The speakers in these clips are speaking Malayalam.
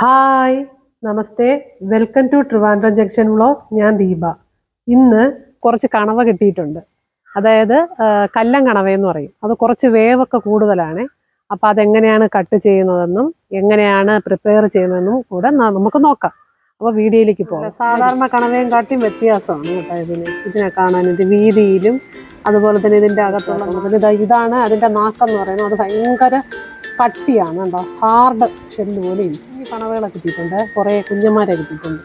ഹായ്, നമസ്തേ, welcome to Trivandrum junction vlog. ഞാൻ ദീപ. ഇന്ന് കുറച്ച് കണവ കിട്ടിയിട്ടുണ്ട്. അതായത് കല്ലൻ കണവയെന്ന് പറയും. അത് കുറച്ച് വേവൊക്കെ കൂടുതലാണ്. അപ്പോൾ അതെങ്ങനെയാണ് കട്ട് ചെയ്യുന്നതെന്നും എങ്ങനെയാണ് പ്രിപ്പയർ ചെയ്യുന്നതെന്നും കൂടെ നമുക്ക് നോക്കാം. അപ്പോൾ വീഡിയോയിലേക്ക് പോകാം. സാധാരണ കണവയും കാട്ടിയും വ്യത്യാസമാണ് കേട്ടോ ഇതിനെ കാണാൻ. ഇത് വീതിയിലും അതുപോലെ തന്നെ ഇതിൻ്റെ അകത്തുള്ള ഇതാണ് അതിൻ്റെ നാക്കെന്ന് പറയുന്നത്. അത് ഭയങ്കര കട്ടിയാണ് കേട്ടോ, ഹാർഡ് ഷെല്ല് പോലെ ഇരിക്കും. ഈ കണവകളെ കിട്ടിയിട്ടുണ്ട്, കുറേ കുഞ്ഞന്മാരെ കിട്ടിയിട്ടുണ്ട്.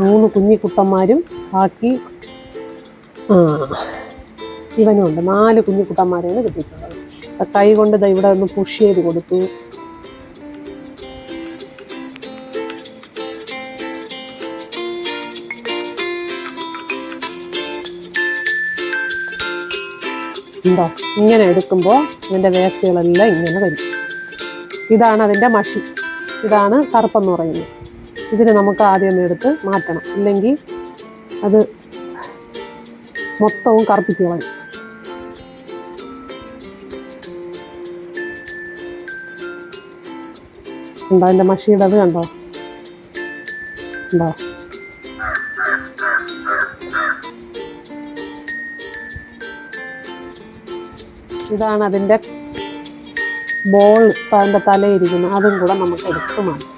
മൂന്ന് കുഞ്ഞിക്കുട്ടന്മാരും ബാക്കി ഇവനുണ്ട്. 4 കുഞ്ഞിക്കുട്ടന്മാരെയാണ് കിട്ടിയിട്ടുള്ളത്. കൈ കൊണ്ട് ഇവിടെ ഒന്ന് പുഷ് ചെയ്ത് കൊടുത്തു. ഉണ്ടോ, ഇങ്ങനെ എടുക്കുമ്പോൾ ഇതിൻ്റെ വേസ്റ്റുകളെല്ലാം ഇങ്ങനെ വരും. ഇതാണ് അതിൻ്റെ മഷി. ഇതാണ് കറുപ്പെന്ന് പറയുന്നത്. ഇതിന് നമുക്ക് ആദ്യം ഒന്ന് എടുത്ത് മാറ്റണം, ഇല്ലെങ്കിൽ അത് മൊത്തവും കറുപ്പിച്ച് കളയും. ഉണ്ടോ അതിൻ്റെ മഷിയുടെ അത് കണ്ടോ, ഉണ്ടോ? ഇതാണ് അതിൻ്റെ ബോൾ, അതിൻ്റെ തലയിരിക്കുന്നത്. അതും കൂടെ നമുക്ക് എടുത്ത് മാറ്റാം.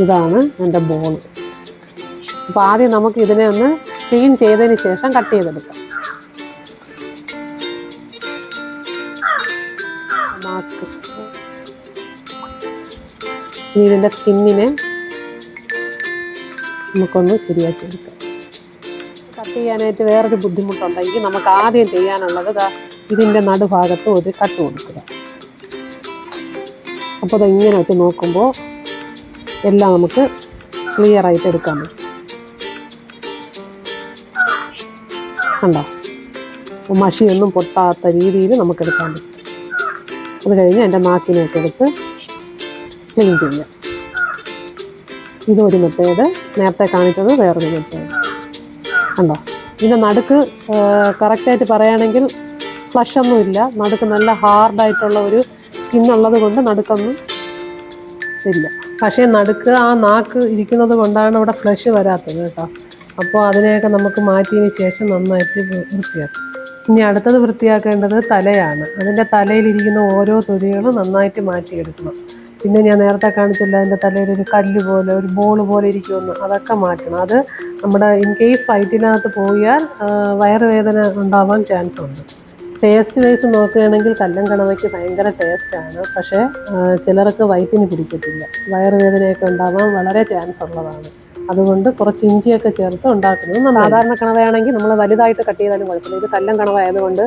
ഇതാണ് എൻ്റെ ബോൾ. അപ്പോൾ ആദ്യം നമുക്ക് ഇതിനെ ഒന്ന് ക്ലീൻ ചെയ്തതിന് ശേഷം കട്ട് ചെയ്തെടുക്കാം. നാക്ക് ഇനി ഇതിൻ്റെ സ്കിന്നിനെ നമുക്കൊന്ന് ശരിയാക്കി എടുക്കാം. കട്ട് ചെയ്യാനായിട്ട് വേറൊരു ബുദ്ധിമുട്ടുണ്ടെങ്കിൽ നമുക്ക് ആദ്യം ചെയ്യാനുള്ളത് ഇതിൻ്റെ നടുഭാഗത്ത് ഒരു കട്ട് കൊടുക്കുക. അപ്പോൾ അത് ഇങ്ങനെ വെച്ച് നോക്കുമ്പോൾ എല്ലാം നമുക്ക് ക്ലിയർ ആയിട്ട് എടുക്കാൻ പറ്റും. കണ്ടോ, മഷിയൊന്നും പൊട്ടാത്ത രീതിയിൽ നമുക്ക് എടുക്കാൻ പറ്റും. അത് കഴിഞ്ഞ് എൻ്റെ നാക്കിനെയൊക്കെ എടുത്ത് ക്ലീൻ ചെയ്യാം. ഇതൊരു മെത്തേഡ്, നേരത്തെ കാണിച്ചത് വേറൊരു മെത്തേഡ്. കണ്ടോ, ഇതിൻ്റെ നടുക്ക് കറക്റ്റായിട്ട് പറയുകയാണെങ്കിൽ ഫ്ലഷ് ഒന്നുമില്ല. നടുക്ക് നല്ല ഹാർഡായിട്ടുള്ള ഒരു സ്കിന്നുള്ളത് കൊണ്ട് നടുക്കൊന്നും ഇല്ല. പക്ഷേ നടുക്ക് ആ നാക്ക് ഇരിക്കുന്നത് കൊണ്ടാണ് ഇവിടെ ഫ്ലഷ് വരാത്തത് കേട്ടോ. അപ്പോൾ അതിനെയൊക്കെ നമുക്ക് മാറ്റിയതിന് ശേഷം നന്നായിട്ട് വൃത്തിയാക്കും. ഇനി അടുത്തത് വൃത്തിയാക്കേണ്ടത് തലയാണ്. അതിൻ്റെ തലയിലിരിക്കുന്ന ഓരോ തൊലികളും നന്നായിട്ട് മാറ്റിയെടുക്കണം. പിന്നെ ഞാൻ നേരത്തെ കാണിച്ചില്ല, അതിൻ്റെ തലയിൽ ഒരു കല്ല് പോലെ ഒരു ബോൾ പോലെ ഇരിക്കുമെന്ന്, അതൊക്കെ മാറ്റണം. അത് നമ്മുടെ ഇൻ കേസ് വയറ്റിനകത്ത് പോയാൽ വയറുവേദന ഉണ്ടാവാൻ ചാൻസ് ഉണ്ട്. ടേസ്റ്റ് വൈസ് നോക്കുകയാണെങ്കിൽ കല്ലൻ കണവയ്ക്ക് ഭയങ്കര ടേസ്റ്റാണ്. പക്ഷേ ചിലർക്ക് വയറ്റിന് പിടിക്കത്തില്ല, വയറുവേദനയൊക്കെ ഉണ്ടാവാൻ വളരെ ചാൻസ് ഉള്ളതാണ്. അതുകൊണ്ട് കുറച്ച് ഇഞ്ചിയൊക്കെ ചേർത്ത് ഉണ്ടാക്കുന്നത്. സാധാരണ കണവയാണെങ്കിൽ നമ്മൾ വലുതായിട്ട് കട്ട് ചെയ്താലും കുഴപ്പമില്ല. ഇത് കല്ലൻ കണവ ആയതുകൊണ്ട്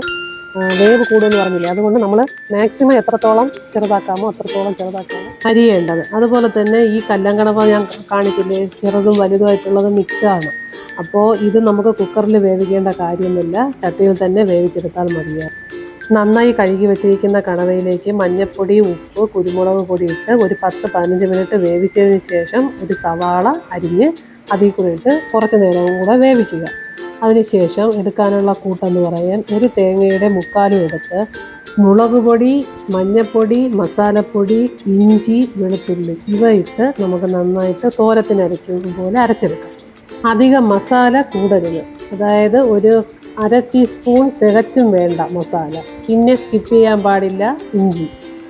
വേവ് കൂടുമെന്ന് പറഞ്ഞില്ലേ, അതുകൊണ്ട് നമ്മൾ മാക്സിമം എത്രത്തോളം ചെറുതാക്കാമോ അത്രത്തോളം ചെറുതാക്കാമോ അരിയേണ്ടത്. അതുപോലെ തന്നെ ഈ കല്ലൻ കണവ ഞാൻ കാണിച്ചില്ലേ, ചെറുതും വലുതുമായിട്ടുള്ളത് മിക്സാണ്. അപ്പോൾ ഇത് നമുക്ക് കുക്കറിൽ വേവിക്കേണ്ട കാര്യമൊന്നുമില്ല, ചട്ടിയിൽ തന്നെ വേവിച്ചെടുത്താൽ മതിയാകും. നന്നായി കഴുകി വെച്ചിരിക്കുന്ന കണവയിലേക്ക് മഞ്ഞൾപ്പൊടി, ഉപ്പ്, കുരുമുളക് പൊടി ഇട്ട് ഒരു 10-15 മിനിറ്റ് വേവിച്ചതിന് ശേഷം ഒരു സവാള അരിഞ്ഞ് അതിൽ കൂടെ ഇട്ട് കുറച്ച് നേരവും കൂടെ വേവിക്കുക. അതിനുശേഷം എടുക്കാനുള്ള കൂട്ടെന്ന് പറയാൻ ഒരു തേങ്ങയുടെ 3/4 എടുത്ത് മുളക് പൊടി, മഞ്ഞൾപ്പൊടി, മസാലപ്പൊടി, ഇഞ്ചി, വെളുത്തുള്ളി ഇവ ഇട്ട് നമുക്ക് നന്നായിട്ട് തോരത്തിനരയ്ക്കും പോലെ അരച്ചെടുക്കാം. അധികം മസാല കൂടരുത്, അതായത് ഒരു 1/2 ടീസ്പൂൺ തികച്ചും വേണ്ട മസാല. പിന്നെ സ്കിപ്പ് ചെയ്യാൻ പാടില്ല ഇഞ്ചി.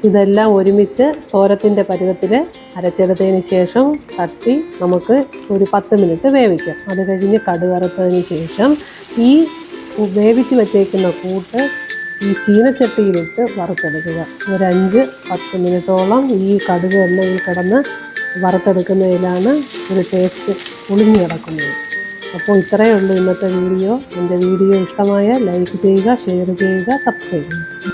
ഇതെല്ലാം ഒരുമിച്ച് തോരത്തിൻ്റെ പരുവത്തിൽ അരച്ചെടുത്തതിന് ശേഷം തട്ടി നമുക്ക് ഒരു 10 മിനിറ്റ് വേവിക്കാം. അത് കഴിഞ്ഞ് കടുകറുത്തതിന് ശേഷം ഈ വേവിച്ച് വെച്ചേക്കുന്ന കൂട്ട് ഈ ചീനച്ചട്ടിയിലിട്ട് വറുത്തെടുക്കുക. ഒരു 5-10 മിനിറ്റോളം ഈ കടുക് എണ്ണയിൽ കിടന്ന് വറുത്തെടുക്കുന്നതിലാണ് ഒരു ടേസ്റ്റ് ഒളിഞ്ഞു കിടക്കുന്നത്. അപ്പോൾ ഇത്രയേ ഉള്ളൂ ഇന്നത്തെ വീഡിയോ. എൻ്റെ വീഡിയോ ഇഷ്ടമായ ലൈക്ക് ചെയ്യുക, ഷെയർ ചെയ്യുക, സബ്സ്ക്രൈബ് ചെയ്യുക.